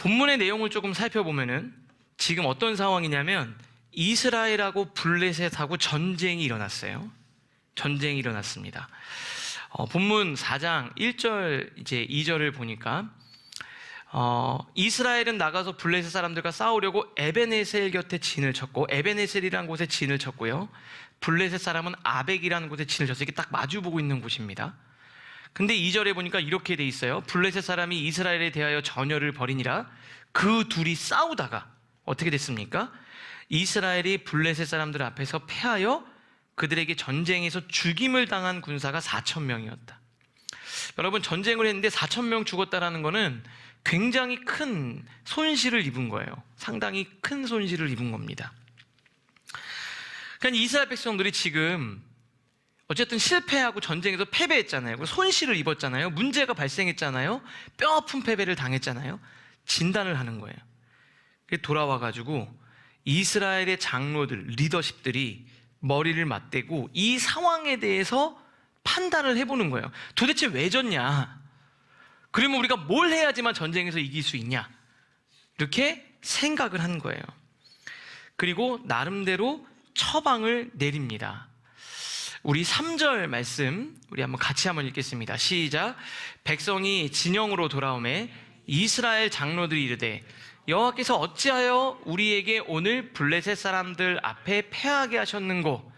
본문의 내용을 조금 살펴보면은 지금 어떤 상황이냐면 이스라엘하고 블레셋하고 전쟁이 일어났어요. 전쟁이 일어났습니다. 본문 4장 1절 이제 2절을 보니까 이스라엘은 나가서 블레셋 사람들과 싸우려고 에벤에셀 곁에 진을 쳤고, 에벤에셀이라는 곳에 진을 쳤고요. 블레셋 사람은 아벡이라는 곳에 진을 쳤어요. 이게 딱 마주보고 있는 곳입니다. 근데 2절에 보니까 이렇게 돼 있어요. 블레셋 사람이 이스라엘에 대하여 전열을 벌이니라. 그 둘이 싸우다가 어떻게 됐습니까? 이스라엘이 블레셋 사람들 앞에서 패하여 그들에게 전쟁에서 죽임을 당한 군사가 4,000명이었다. 여러분, 전쟁을 했는데 4,000명 죽었다라는 거는 굉장히 큰 손실을 입은 거예요. 상당히 큰 손실을 입은 겁니다. 그러니까 이스라엘 백성들이 지금 어쨌든 실패하고 전쟁에서 패배했잖아요. 손실을 입었잖아요. 문제가 발생했잖아요. 뼈아픈 패배를 당했잖아요. 진단을 하는 거예요. 돌아와가지고 이스라엘의 장로들, 리더십들이 머리를 맞대고 이 상황에 대해서 판단을 해보는 거예요. 도대체 왜 졌냐? 그러면 우리가 뭘 해야지만 전쟁에서 이길 수 있냐? 이렇게 생각을 한 거예요. 그리고 나름대로 처방을 내립니다. 우리 3절 말씀 우리 한번 같이 한번 읽겠습니다. 시작. 백성이 진영으로 돌아오매 이스라엘 장로들이 이르되 여호와께서 어찌하여 우리에게 오늘 블레셋 사람들 앞에 패하게 하셨는고?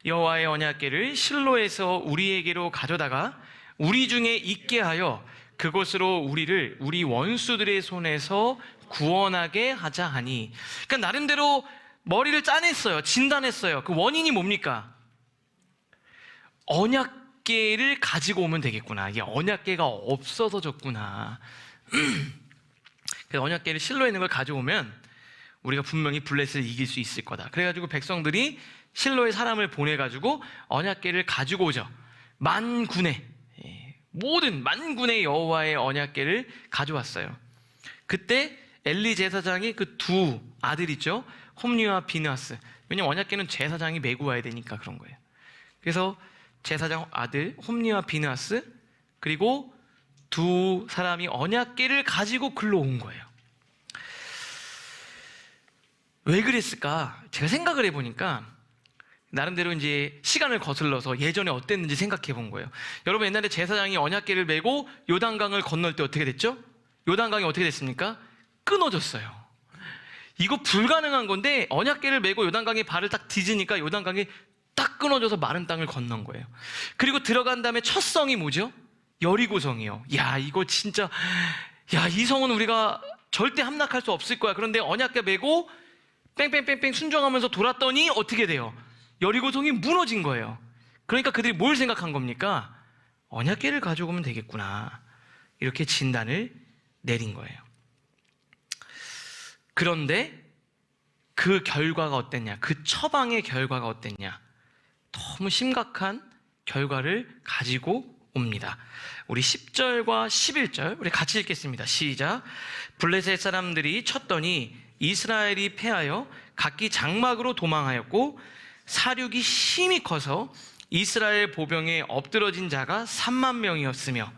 여호와의 언약궤를 실로에서 우리에게로 가져다가 우리 중에 있게 하여 그곳으로 우리를 우리 원수들의 손에서 구원하게 하자 하니. 그러니까 나름대로 머리를 짜냈어요. 진단했어요. 그 원인이 뭡니까? 언약궤를 가지고 오면 되겠구나. 이게 언약궤가 없어서 졌구나. 그래서 언약궤를 실로에 있는 걸 가져오면 우리가 분명히 블레셋을 이길 수 있을 거다. 그래가지고 백성들이 실로에 사람을 보내가지고 언약궤를 가지고 오죠. 만군의, 모든 만군의 여호와의 언약궤를 가져왔어요. 그때 엘리 제사장이 그 두 아들 있죠. 홈리와 비느하스. 왜냐면 언약궤는 제사장이 메고 와야 되니까 그런 거예요. 그래서 제사장 아들 홈리와 비느하스, 그리고 두 사람이 언약궤를 가지고 글로 온 거예요. 왜 그랬을까? 제가 생각을 해보니까 나름대로 이제 시간을 거슬러서 예전에 어땠는지 생각해 본 거예요. 여러분, 옛날에 제사장이 언약궤를 메고 요단강을 건널 때 어떻게 됐죠? 요단강이 어떻게 됐습니까? 끊어졌어요. 이거 불가능한 건데 언약궤를 메고 요단강에 발을 딱 디즈니까 요단강이 딱 끊어져서 마른 땅을 건넌 거예요. 그리고 들어간 다음에 첫 성이 뭐죠? 여리고성이요. 야, 이거 진짜, 야, 이 성은 우리가 절대 함락할 수 없을 거야. 그런데 언약궤 메고 뺑뺑뺑뺑 순종하면서 돌았더니 어떻게 돼요? 여리고성이 무너진 거예요. 그러니까 그들이 뭘 생각한 겁니까? 언약궤를 가져오면 되겠구나. 이렇게 진단을 내린 거예요. 그런데 그 결과가 어땠냐? 그 처방의 결과가 어땠냐? 너무 심각한 결과를 가지고 옵니다. 우리 10절과 11절 우리 같이 읽겠습니다. 시작. 블레셋 사람들이 쳤더니 이스라엘이 패하여 각기 장막으로 도망하였고 사륙이 심히 커서 이스라엘 보병에 엎드러진 자가 3만 명이었으며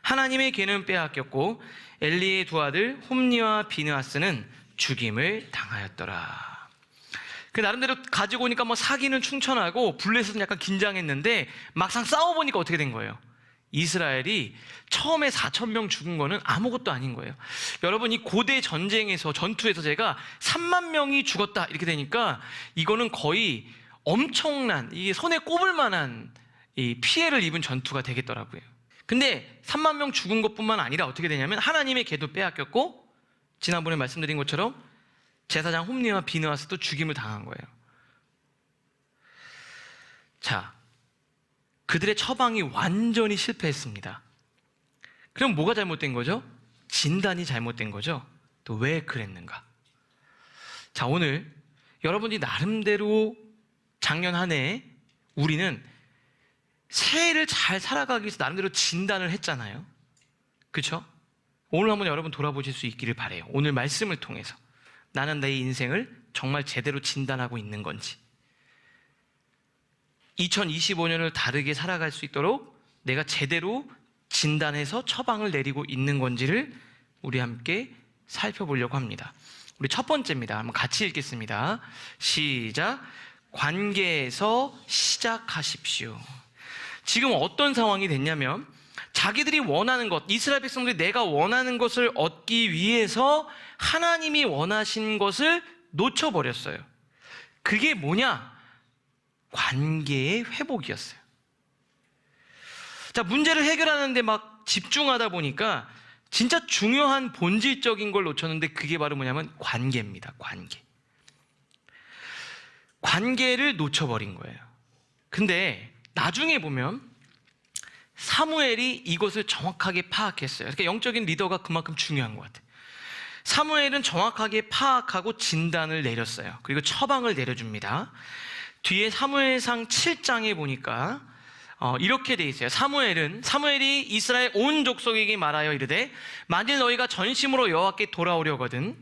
하나님의 궤는 빼앗겼고 엘리의 두 아들 홈리와 비느하스는 죽임을 당하였더라. 그 나름대로 가지고 오니까 뭐 사기는 충천하고 블레셋은 약간 긴장했는데 막상 싸워보니까 어떻게 된 거예요? 이스라엘이 처음에 4,000명 죽은 거는 아무것도 아닌 거예요. 여러분, 이 고대 전쟁에서, 전투에서 제가 3만 명이 죽었다 이렇게 되니까 이거는 거의 엄청난, 이게 손에 꼽을 만한 이 피해를 입은 전투가 되겠더라고요. 근데 3만 명 죽은 것뿐만 아니라 어떻게 되냐면 하나님의 궤도 빼앗겼고 지난번에 말씀드린 것처럼 제사장 홈리와 비느하스도 죽임을 당한 거예요. 자, 그들의 처방이 완전히 실패했습니다. 그럼 뭐가 잘못된 거죠? 진단이 잘못된 거죠. 또 왜 그랬는가? 자, 오늘 여러분이 나름대로 작년 한 해 우리는 새해를 잘 살아가기 위해서 나름대로 진단을 했잖아요. 그렇죠? 오늘 한번 여러분 돌아보실 수 있기를 바라요. 오늘 말씀을 통해서 나는 내 인생을 정말 제대로 진단하고 있는 건지, 2025년을 다르게 살아갈 수 있도록 내가 제대로 진단해서 처방을 내리고 있는 건지를 우리 함께 살펴보려고 합니다. 우리 첫 번째입니다. 한번 같이 읽겠습니다. 시작. 관계에서 시작하십시오. 지금 어떤 상황이 됐냐면 자기들이 원하는 것, 이스라엘 백성들이 내가 원하는 것을 얻기 위해서 하나님이 원하신 것을 놓쳐버렸어요. 그게 뭐냐? 관계의 회복이었어요. 자, 문제를 해결하는데 막 집중하다 보니까 진짜 중요한 본질적인 걸 놓쳤는데 그게 바로 뭐냐면 관계입니다. 관계를 놓쳐버린 거예요. 근데 나중에 보면 사무엘이 이것을 정확하게 파악했어요. 그러니까 영적인 리더가 그만큼 중요한 것 같아요. 사무엘은 정확하게 파악하고 진단을 내렸어요. 그리고 처방을 내려줍니다. 뒤에 사무엘상 7장에 보니까 이렇게 돼 있어요. 사무엘이 이스라엘 온 족속에게 말하여 이르되 만일 너희가 전심으로 여호와께 돌아오려거든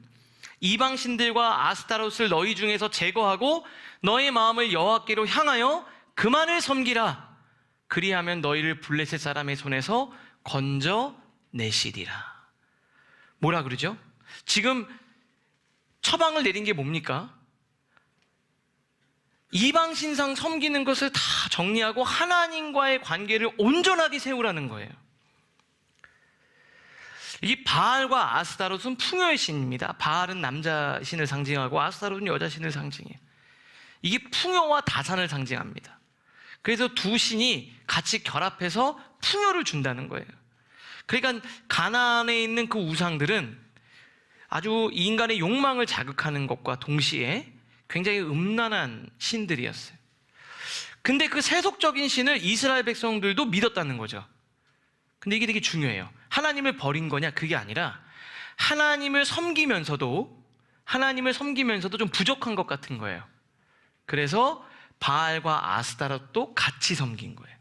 이방 신들과 아스타롯을 너희 중에서 제거하고 너의 마음을 여호와께로 향하여 그만을 섬기라. 그리하면 너희를 블레셋 사람의 손에서 건져내시리라. 뭐라 그러죠? 지금 처방을 내린 게 뭡니까? 이방 신상 섬기는 것을 다 정리하고 하나님과의 관계를 온전하게 세우라는 거예요. 이 바알과 아스타롯은 풍요의 신입니다. 바알은 남자 신을 상징하고 아스타롯은 여자 신을 상징해요. 이게 풍요와 다산을 상징합니다. 그래서 두 신이 같이 결합해서 풍요를 준다는 거예요. 그러니까 가나안에 있는 그 우상들은 아주 인간의 욕망을 자극하는 것과 동시에 굉장히 음란한 신들이었어요. 근데 그 세속적인 신을 이스라엘 백성들도 믿었다는 거죠. 근데 이게 되게 중요해요. 하나님을 버린 거냐? 그게 아니라 하나님을 섬기면서도 좀 부족한 것 같은 거예요. 그래서 바알과 아스타롯도 같이 섬긴 거예요.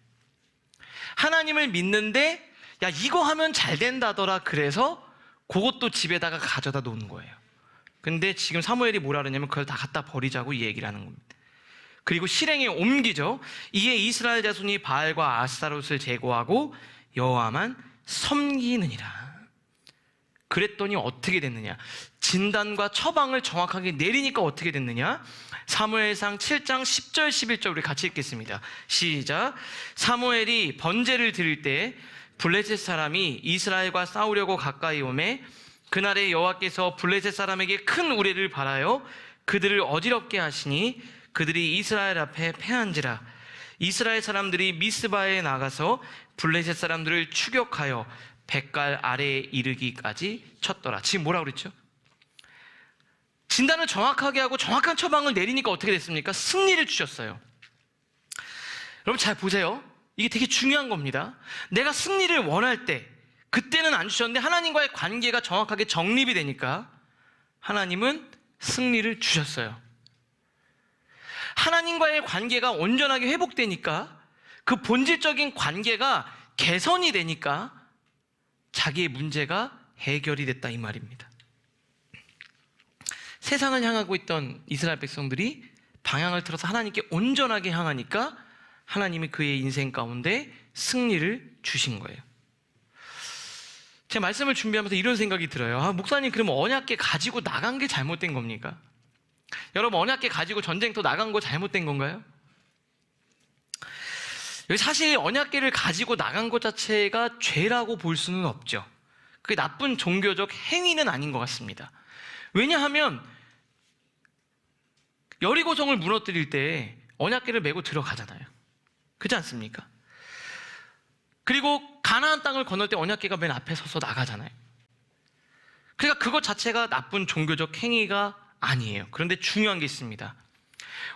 하나님을 믿는데 야 이거 하면 잘 된다더라. 그래서 그것도 집에다가 가져다 놓은 거예요. 근데 지금 사무엘이 뭐라 그러냐면 그걸 다 갖다 버리자고 이 얘기를 하는 겁니다. 그리고 실행에 옮기죠. 이에 이스라엘 자손이 바알과 아스타롯을 제거하고 여호와만 섬기느니라. 그랬더니 어떻게 됐느냐? 진단과 처방을 정확하게 내리니까 어떻게 됐느냐? 사무엘상 7장 10절 11절 우리 같이 읽겠습니다. 시작. 사무엘이 번제를 드릴 때 블레셋 사람이 이스라엘과 싸우려고 가까이 오매 그날에 여호와께서 블레셋 사람에게 큰 우레를 발하여 그들을 어지럽게 하시니 그들이 이스라엘 앞에 패한지라. 이스라엘 사람들이 미스바에 나가서 블레셋 사람들을 추격하여 백갈 아래에 이르기까지 쳤더라. 지금 뭐라고 그랬죠? 진단을 정확하게 하고 정확한 처방을 내리니까 어떻게 됐습니까? 승리를 주셨어요. 여러분 잘 보세요. 이게 되게 중요한 겁니다. 내가 승리를 원할 때 그때는 안 주셨는데 하나님과의 관계가 정확하게 정립이 되니까 하나님은 승리를 주셨어요. 하나님과의 관계가 온전하게 회복되니까 그 본질적인 관계가 개선이 되니까 자기의 문제가 해결이 됐다 이 말입니다. 세상을 향하고 있던 이스라엘 백성들이 방향을 틀어서 하나님께 온전하게 향하니까 하나님이 그의 인생 가운데 승리를 주신 거예요. 제가 말씀을 준비하면서 이런 생각이 들어요. 목사님 그러면 언약궤 가지고 나간 게 잘못된 겁니까? 여러분 언약궤 가지고 전쟁터 나간 거 잘못된 건가요? 사실 언약궤를 가지고 나간 것 자체가 죄라고 볼 수는 없죠. 그게 나쁜 종교적 행위는 아닌 것 같습니다. 왜냐하면 여리고성을 무너뜨릴 때 언약궤를 메고 들어가잖아요. 그렇지 않습니까? 그리고 가나안 땅을 건널 때 언약궤가 맨 앞에 서서 나가잖아요. 그러니까 그것 자체가 나쁜 종교적 행위가 아니에요. 그런데 중요한 게 있습니다.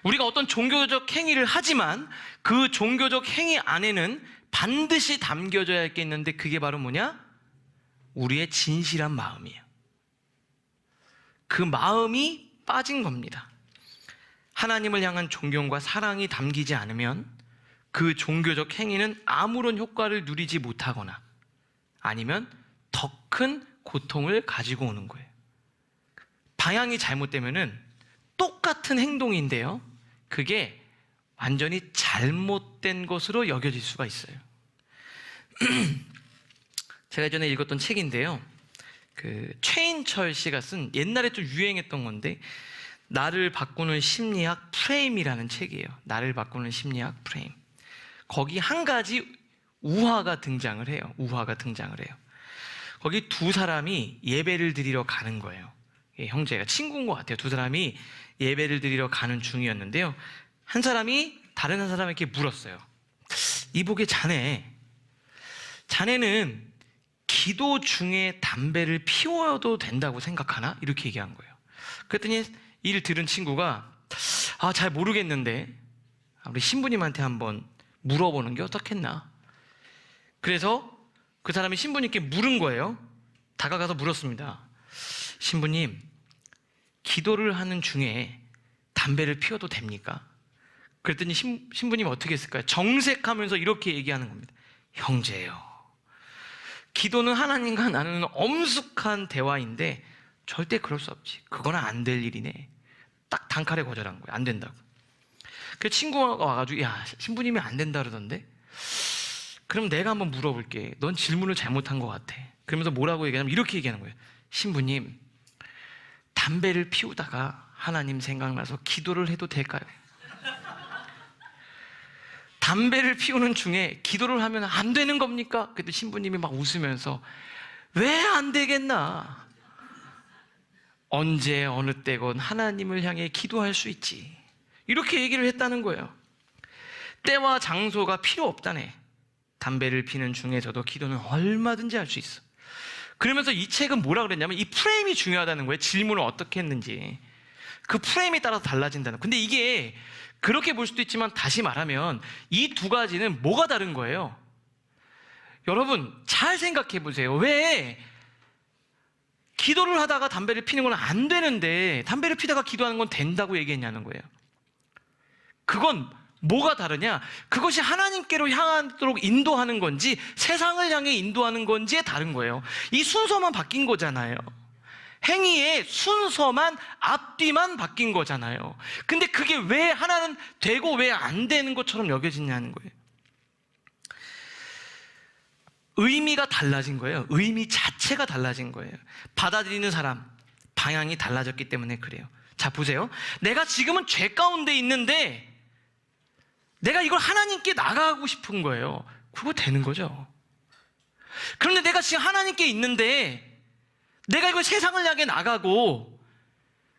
우리가 어떤 종교적 행위를 하지만 그 종교적 행위 안에는 반드시 담겨져야 할 게 있는데 그게 바로 뭐냐? 우리의 진실한 마음이에요. 그 마음이 빠진 겁니다. 하나님을 향한 존경과 사랑이 담기지 않으면 그 종교적 행위는 아무런 효과를 누리지 못하거나 아니면 더 큰 고통을 가지고 오는 거예요. 방향이 잘못되면은 똑같은 행동인데요. 그게 완전히 잘못된 것으로 여겨질 수가 있어요. 제가 예전에 읽었던 책인데요. 그 최인철 씨가 쓴 옛날에 좀 유행했던 건데 나를 바꾸는 심리학 프레임이라는 책이에요. 나를 바꾸는 심리학 프레임. 거기 한 가지 우화가 등장을 해요. 우화가 등장을 해요. 거기 두 사람이 예배를 드리러 가는 거예요. 형제가 친구인 것 같아요. 두 사람이 예배를 드리러 가는 중이었는데요. 한 사람이 다른 한 사람에게 물었어요. 이보게 자네는 기도 중에 담배를 피워도 된다고 생각하나? 이렇게 얘기한 거예요. 그랬더니 이를 들은 친구가 잘 모르겠는데 우리 신부님한테 한번 물어보는 게 어떻겠나? 그래서 그 사람이 신부님께 물은 거예요. 다가가서 물었습니다. 신부님, 기도를 하는 중에 담배를 피워도 됩니까? 그랬더니 신부님 어떻게 했을까요? 정색하면서 이렇게 얘기하는 겁니다. 형제요, 기도는 하나님과 나누는 엄숙한 대화인데 절대 그럴 수 없지. 그건 안 될 일이네. 딱 단칼에 거절한 거예요. 안 된다고. 그 친구가 와가지고 신부님이 안 된다 그러던데? 그럼 내가 한번 물어볼게. 넌 질문을 잘못한 것 같아. 그러면서 뭐라고 얘기하냐면 이렇게 얘기하는 거예요. 신부님, 담배를 피우다가 하나님 생각나서 기도를 해도 될까요? 담배를 피우는 중에 기도를 하면 안 되는 겁니까? 그때 신부님이 막 웃으면서 왜 안 되겠나? 언제 어느 때건 하나님을 향해 기도할 수 있지. 이렇게 얘기를 했다는 거예요. 때와 장소가 필요 없다네. 담배를 피는 중에서도 기도는 얼마든지 할 수 있어. 그러면서 이 책은 뭐라 그랬냐면 이 프레임이 중요하다는 거예요. 질문을 어떻게 했는지. 그 프레임에 따라서 달라진다는 거예요. 근데 이게 그렇게 볼 수도 있지만 다시 말하면 이 두 가지는 뭐가 다른 거예요? 여러분 잘 생각해 보세요. 왜 기도를 하다가 담배를 피는 건 안 되는데 담배를 피다가 기도하는 건 된다고 얘기했냐는 거예요. 그건 뭐가 다르냐? 그것이 하나님께로 향하도록 인도하는 건지 세상을 향해 인도하는 건지에 다른 거예요. 이 순서만 바뀐 거잖아요. 행위의 순서만, 앞뒤만 바뀐 거잖아요. 근데 그게 왜 하나는 되고 왜 안 되는 것처럼 여겨지냐는 거예요. 의미가 달라진 거예요. 의미 자체가 달라진 거예요. 받아들이는 사람, 방향이 달라졌기 때문에 그래요. 자, 보세요. 내가 지금은 죄 가운데 있는데 내가 이걸 하나님께 나가고 싶은 거예요. 그거 되는 거죠. 그런데 내가 지금 하나님께 있는데 내가 이걸 세상을 향해 나가고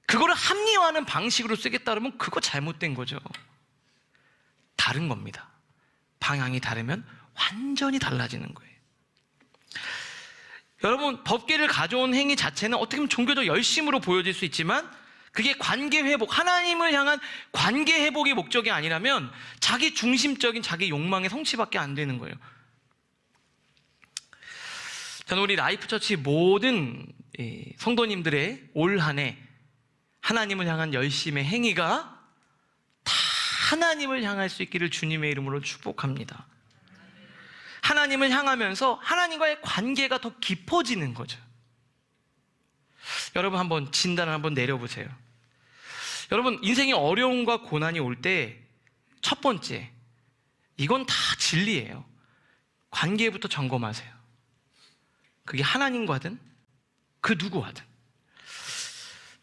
그거를 합리화하는 방식으로 쓰겠다 그러면 그거 잘못된 거죠. 다른 겁니다. 방향이 다르면 완전히 달라지는 거예요. 여러분, 법계를 가져온 행위 자체는 어떻게 보면 종교적 열심으로 보여질 수 있지만 그게 관계 회복, 하나님을 향한 관계 회복의 목적이 아니라면 자기 중심적인 자기 욕망의 성취밖에 안 되는 거예요. 저는 우리 라이프처치 모든 성도님들의 올 한 해 하나님을 향한 열심의 행위가 다 하나님을 향할 수 있기를 주님의 이름으로 축복합니다. 하나님을 향하면서 하나님과의 관계가 더 깊어지는 거죠. 여러분 한번 진단을 한번 내려보세요. 여러분 인생에 어려움과 고난이 올 때 첫 번째, 이건 다 진리예요. 관계부터 점검하세요. 그게 하나님과든 그 누구와든.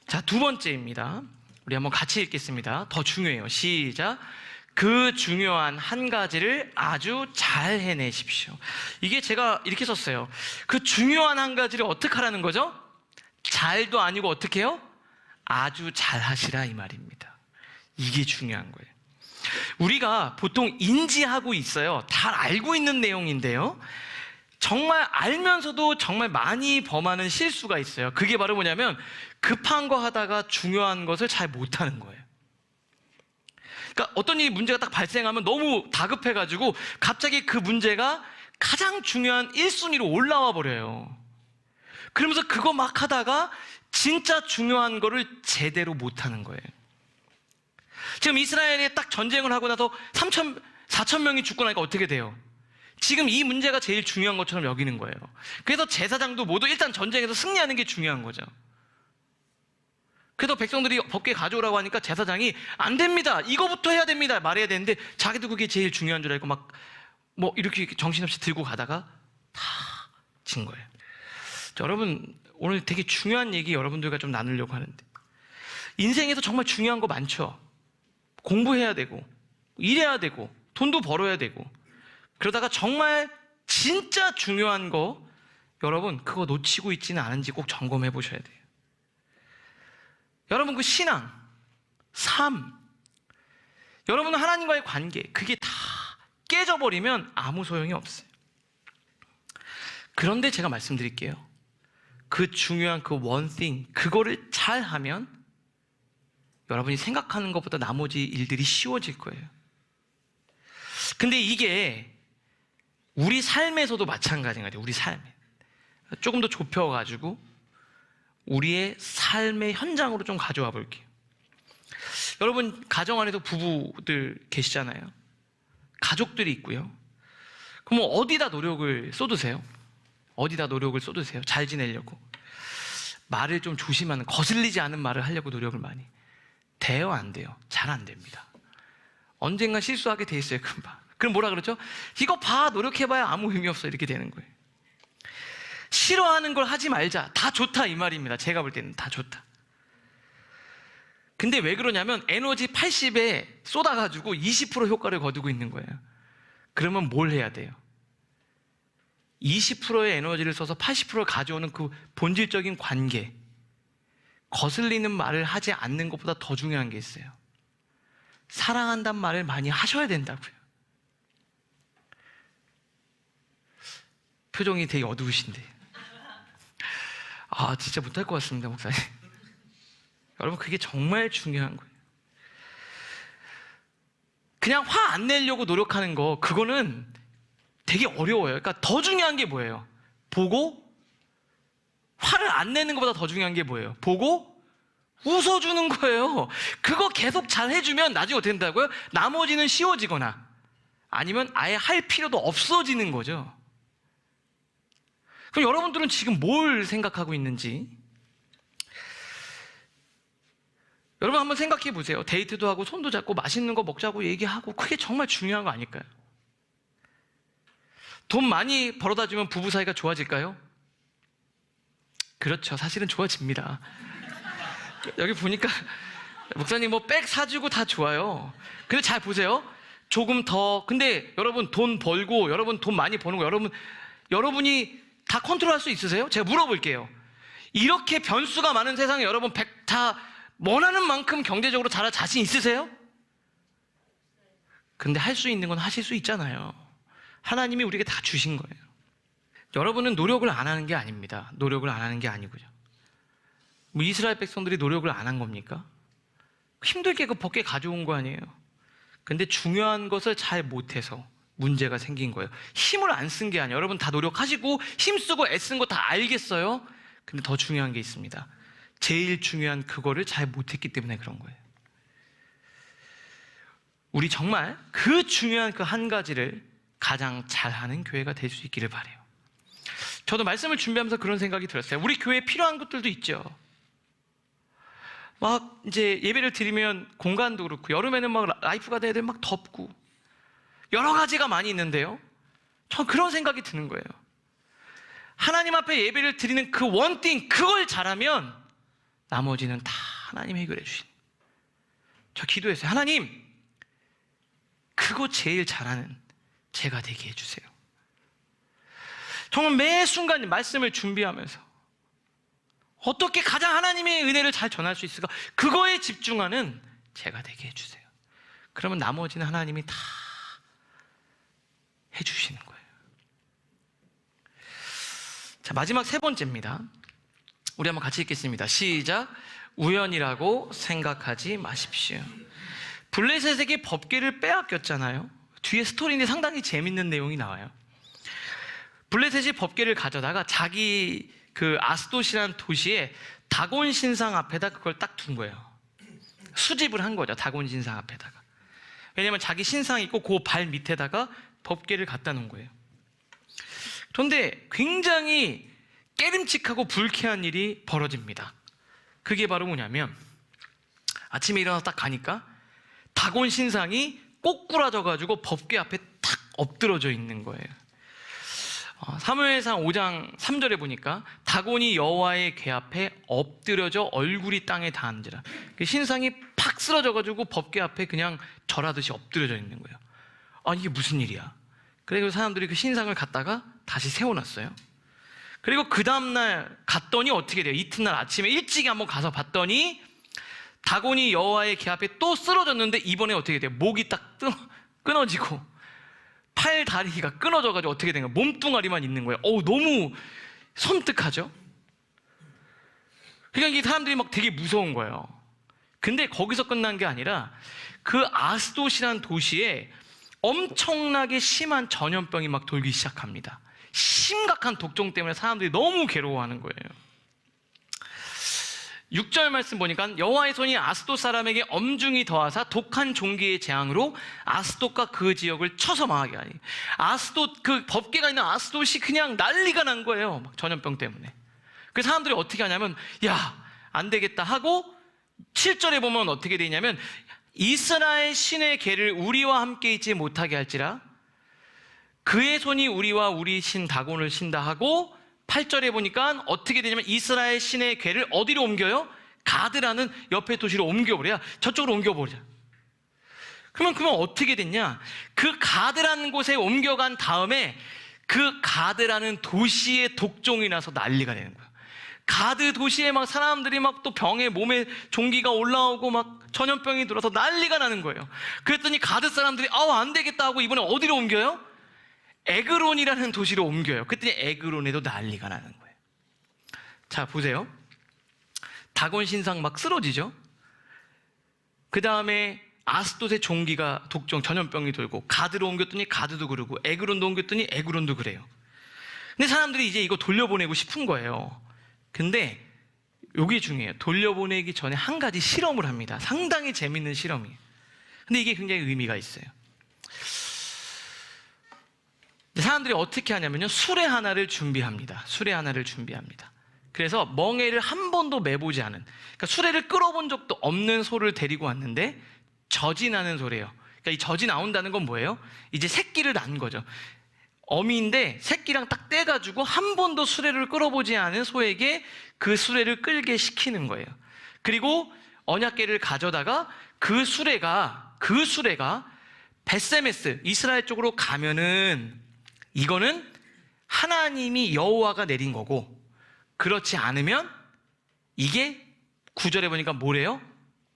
자, 두 번째입니다. 우리 한번 같이 읽겠습니다. 더 중요해요. 시작. 그 중요한 한 가지를 아주 잘 해내십시오. 이게 제가 이렇게 썼어요. 그 중요한 한 가지를 어떻게 하라는 거죠? 잘도 아니고 어떻게 해요? 아주 잘 하시라 이 말입니다. 이게 중요한 거예요. 우리가 보통 인지하고 있어요. 잘 알고 있는 내용인데요. 정말 알면서도 정말 많이 범하는 실수가 있어요. 그게 바로 뭐냐면 급한 거 하다가 중요한 것을 잘 못하는 거예요. 그러니까 어떤 일이 문제가 딱 발생하면 너무 다급해가지고 갑자기 그 문제가 가장 중요한 1순위로 올라와 버려요. 그러면서 그거 막 하다가 진짜 중요한 거를 제대로 못하는 거예요. 지금 이스라엘에 딱 전쟁을 하고 나서 4천 명이 죽고 나니까 어떻게 돼요? 지금 이 문제가 제일 중요한 것처럼 여기는 거예요. 그래서 제사장도 모두 일단 전쟁에서 승리하는 게 중요한 거죠. 그래서 백성들이 법궤 가져오라고 하니까 제사장이 안 됩니다. 이거부터 해야 됩니다. 말해야 되는데 자기도 그게 제일 중요한 줄 알고 막 이렇게 정신없이 들고 가다가 다 진 거예요. 자, 여러분 오늘 되게 중요한 얘기 여러분들과 좀 나누려고 하는데, 인생에서 정말 중요한 거 많죠. 공부해야 되고 일해야 되고 돈도 벌어야 되고, 그러다가 정말 진짜 중요한 거, 여러분 그거 놓치고 있지는 않은지 꼭 점검해 보셔야 돼요. 여러분 그 신앙, 삶, 여러분 하나님과의 관계, 그게 다 깨져버리면 아무 소용이 없어요. 그런데 제가 말씀드릴게요. 그 중요한 그 one thing, 그거를 잘하면 여러분이 생각하는 것보다 나머지 일들이 쉬워질 거예요. 근데 이게 우리 삶에서도 마찬가지인 것 같아요. 우리 삶에 조금 더 좁혀가지고 우리의 삶의 현장으로 좀 가져와 볼게요. 여러분 가정 안에도 부부들 계시잖아요. 가족들이 있고요. 그럼 어디다 노력을 쏟으세요? 어디다 노력을 쏟으세요? 잘 지내려고. 말을 좀 조심하는, 거슬리지 않은 말을 하려고 노력을 많이. 돼요? 안 돼요? 잘 안 됩니다. 언젠간 실수하게 돼 있어요, 금방. 그럼 뭐라 그러죠? 이거 봐, 노력해봐야 아무 의미 없어, 이렇게 되는 거예요. 싫어하는 걸 하지 말자. 다 좋다, 이 말입니다. 제가 볼 때는 다 좋다. 근데 왜 그러냐면 에너지 80에 쏟아가지고 20% 효과를 거두고 있는 거예요. 그러면 뭘 해야 돼요? 20%의 에너지를 써서 80%를 가져오는 그 본질적인 관계, 거슬리는 말을 하지 않는 것보다 더 중요한 게 있어요. 사랑한다는 말을 많이 하셔야 된다고요. 표정이 되게 어두우신데, 아 진짜 못할 것 같습니다, 목사님. 여러분 그게 정말 중요한 거예요. 그냥 화 안 내려고 노력하는 거, 그거는 되게 어려워요. 그러니까 더 중요한 게 뭐예요? 보고 화를 안 내는 것보다 더 중요한 게 뭐예요? 보고 웃어주는 거예요. 그거 계속 잘 해주면 나중에 어떻게 된다고요? 나머지는 쉬워지거나 아니면 아예 할 필요도 없어지는 거죠. 그럼 여러분들은 지금 뭘 생각하고 있는지 여러분 한번 생각해 보세요. 데이트도 하고 손도 잡고 맛있는 거 먹자고 얘기하고, 그게 정말 중요한 거 아닐까요? 돈 많이 벌어다 주면 부부 사이가 좋아질까요? 그렇죠. 사실은 좋아집니다. 여기 보니까 목사님 뭐 백 사주고 다 좋아요. 근데 잘 보세요. 조금 더, 근데 여러분 돈 벌고, 여러분 돈 많이 버는 거 여러분이 다 컨트롤할 수 있으세요? 제가 물어볼게요. 이렇게 변수가 많은 세상에 여러분 다 원하는 만큼 경제적으로 잘할 자신 있으세요? 근데 할 수 있는 건 하실 수 있잖아요. 하나님이 우리에게 다 주신 거예요. 여러분은 노력을 안 하는 게 아닙니다. 노력을 안 하는 게 아니고요. 뭐 이스라엘 백성들이 노력을 안 한 겁니까? 힘들게 그 법궤 가져온 거 아니에요. 근데 중요한 것을 잘 못해서 문제가 생긴 거예요. 힘을 안 쓴 게 아니에요. 여러분 다 노력하시고 힘쓰고 애쓴 거 다 알겠어요. 근데 더 중요한 게 있습니다. 제일 중요한 그거를 잘 못했기 때문에 그런 거예요. 우리 정말 그 중요한 그 한 가지를 가장 잘하는 교회가 될 수 있기를 바라요. 저도 말씀을 준비하면서 그런 생각이 들었어요. 우리 교회에 필요한 것들도 있죠. 막 이제 예배를 드리면 공간도 그렇고, 여름에는 막 라이프가 돼야 되면 막 덥고 여러 가지가 많이 있는데요, 전 그런 생각이 드는 거예요. 하나님 앞에 예배를 드리는 그 원띵, 그걸 잘하면 나머지는 다 하나님 해결해 주신. 저 기도했어요. 하나님, 그거 제일 잘하는 제가 되게 해주세요. 정말 매 순간 말씀을 준비하면서 어떻게 가장 하나님의 은혜를 잘 전할 수 있을까, 그거에 집중하는 제가 되게 해주세요. 그러면 나머지는 하나님이 다 해주시는 거예요. 자, 마지막 세 번째입니다. 우리 한번 같이 읽겠습니다. 시작. 우연이라고 생각하지 마십시오. 블레셋에게 법궤를 빼앗겼잖아요. 뒤에 스토리인데 상당히 재밌는 내용이 나와요. 블레셋이 법궤를 가져다가 자기 그 아스돗이라는 도시에 다곤 신상 앞에다 그걸 딱 둔 거예요. 수집을 한 거죠. 다곤 신상 앞에다가. 왜냐면 자기 신상이 있고 그 발 밑에다가 법궤를 갖다 놓은 거예요. 그런데 굉장히 깨름칙하고 불쾌한 일이 벌어집니다. 그게 바로 뭐냐면, 아침에 일어나서 딱 가니까 다곤 신상이 꼬꾸라져 가지고 법궤 앞에 탁 엎드러져 있는 거예요. 사무엘상 5장 3절에 보니까 다곤이 여호와의 궤 앞에 엎드려져 얼굴이 땅에 닿은지라. 신상이 팍 쓰러져가지고 법궤 앞에 그냥 절하듯이 엎드려져 있는 거예요. 이게 무슨 일이야? 그래서 사람들이 그 신상을 갖다가 다시 세워놨어요. 그리고 그 다음날 갔더니 어떻게 돼요? 이튿날 아침에 일찍 한번 가서 봤더니 다곤이 여호와의 궤 앞에 또 쓰러졌는데 이번에 어떻게 돼요? 목이 딱 끊어지고 팔 다리가 끊어져가지고 어떻게 된 거예요? 몸뚱아리만 있는 거예요. 너무 섬뜩하죠? 그러니까 이 사람들이 막 되게 무서운 거예요. 근데 거기서 끝난 게 아니라 그 아스돗이라는 도시에 엄청나게 심한 전염병이 막 돌기 시작합니다. 심각한 독종 때문에 사람들이 너무 괴로워하는 거예요. 6절 말씀 보니까 여호와의 손이 아스돗 사람에게 엄중히 더하사 독한 종기의 재앙으로 아스돗과 그 지역을 쳐서 망하게 하니, 아스돗, 그 법궤가 있는 아스돗이 그냥 난리가 난 거예요. 막 전염병 때문에. 그 사람들이 어떻게 하냐면 안 되겠다 하고 7절에 보면 어떻게 되냐면 이스라엘 신의 궤를 우리와 함께 있지 못하게 할지라 그의 손이 우리와 우리 신 다곤을 신다 하고, 8절에 보니까 어떻게 되냐면 이스라엘 신의 궤를 어디로 옮겨요? 가드라는 옆에 도시로 옮겨버려야, 저쪽으로 옮겨버려. 그러면 어떻게 됐냐? 그 가드라는 곳에 옮겨간 다음에 그 가드라는 도시에 독종이 나서 난리가 되는 거야. 가드 도시에 막 사람들이 막 또 병에 몸에 종기가 올라오고 막 전염병이 들어서 난리가 나는 거예요. 그랬더니 가드 사람들이 안 되겠다 하고 이번에 어디로 옮겨요? 에그론이라는 도시로 옮겨요. 그랬더니 에그론에도 난리가 나는 거예요. 자, 보세요. 다곤 신상 막 쓰러지죠? 그 다음에 아스돗의 종기가 독종, 전염병이 돌고, 가드로 옮겼더니 가드도 그러고, 에그론도 옮겼더니 에그론도 그래요. 근데 사람들이 이제 이거 돌려보내고 싶은 거예요. 근데 여기 중요해요. 돌려보내기 전에 한 가지 실험을 합니다. 상당히 재밌는 실험이에요. 근데 이게 굉장히 의미가 있어요. 사람들이 어떻게 하냐면요, 수레 하나를 준비합니다. 그래서 멍에를 한 번도 매보지 않은, 그러니까 수레를 끌어본 적도 없는 소를 데리고 왔는데 젖이 나는 소래요. 그러니까 이 젖이 나온다는 건 뭐예요? 이제 새끼를 낳은 거죠. 어미인데 새끼랑 딱 떼가지고 한 번도 수레를 끌어보지 않은 소에게 그 수레를 끌게 시키는 거예요. 그리고 언약궤를 가져다가 그 수레가 벳세메스, 이스라엘 쪽으로 가면은 이거는 하나님이 여호와가 내린 거고, 그렇지 않으면 이게 9절에 보니까 뭐래요?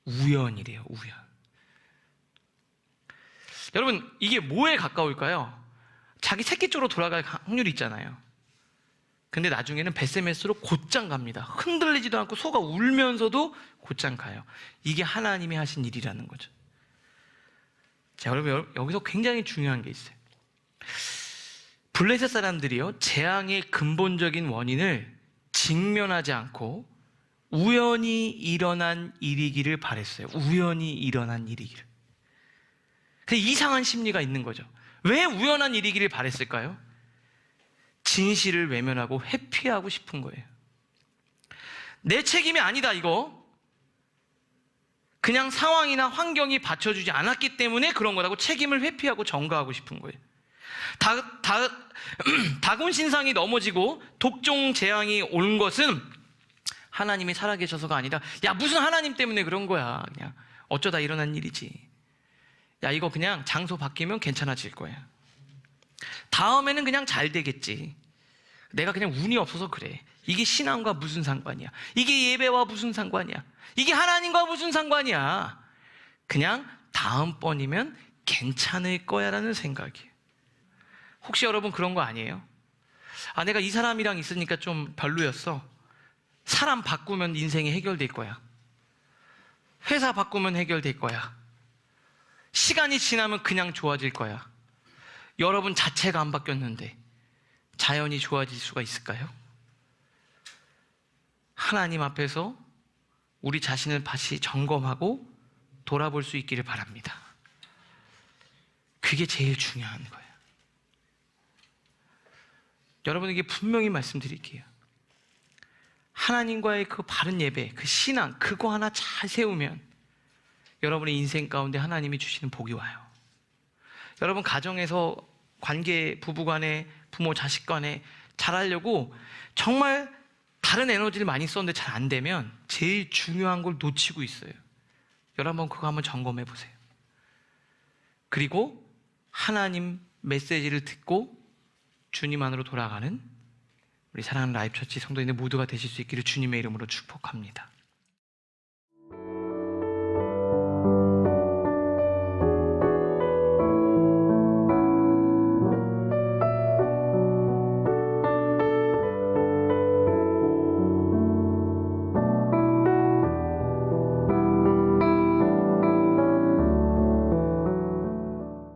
우연이래요. 우연. 여러분, 이게 뭐에 가까울까요? 자기 새끼 쪽으로 돌아갈 확률이 있잖아요. 근데 나중에는 벳세메스로 곧장 갑니다. 흔들리지도 않고 소가 울면서도 곧장 가요. 이게 하나님이 하신 일이라는 거죠. 자, 여러분, 여기서 굉장히 중요한 게 있어요. 블레셋 사람들이요, 재앙의 근본적인 원인을 직면하지 않고 우연히 일어난 일이기를 바랬어요. 우연히 일어난 일이기를. 근데 이상한 심리가 있는 거죠. 왜 우연한 일이기를 바랬을까요? 진실을 외면하고 회피하고 싶은 거예요. 내 책임이 아니다, 이거. 그냥 상황이나 환경이 받쳐주지 않았기 때문에 그런 거라고 책임을 회피하고 전가하고 싶은 거예요. 다곤 신상이 넘어지고 독종 재앙이 온 것은 하나님이 살아계셔서가 아니라, 무슨 하나님 때문에 그런 거야, 그냥 어쩌다 일어난 일이지, 이거 그냥 장소 바뀌면 괜찮아질 거야, 다음에는 그냥 잘 되겠지, 내가 그냥 운이 없어서 그래, 이게 신앙과 무슨 상관이야, 이게 예배와 무슨 상관이야, 이게 하나님과 무슨 상관이야, 그냥 다음번이면 괜찮을 거야 라는 생각이에요. 혹시 여러분 그런 거 아니에요? 내가 이 사람이랑 있으니까 좀 별로였어. 사람 바꾸면 인생이 해결될 거야. 회사 바꾸면 해결될 거야. 시간이 지나면 그냥 좋아질 거야. 여러분 자체가 안 바뀌었는데 자연이 좋아질 수가 있을까요? 하나님 앞에서 우리 자신을 다시 점검하고 돌아볼 수 있기를 바랍니다. 그게 제일 중요한 거예요. 여러분에게 분명히 말씀드릴게요. 하나님과의 그 바른 예배, 그 신앙, 그거 하나 잘 세우면 여러분의 인생 가운데 하나님이 주시는 복이 와요. 여러분 가정에서 관계, 부부간에 부모 자식 간에 잘하려고 정말 다른 에너지를 많이 썼는데 잘 안 되면 제일 중요한 걸 놓치고 있어요. 여러분 그거 한번 점검해 보세요. 그리고 하나님 메시지를 듣고 주님 안으로 돌아가는 우리 사랑하는 라이프처치 성도님들 모두가 되실 수 있기를 주님의 이름으로 축복합니다.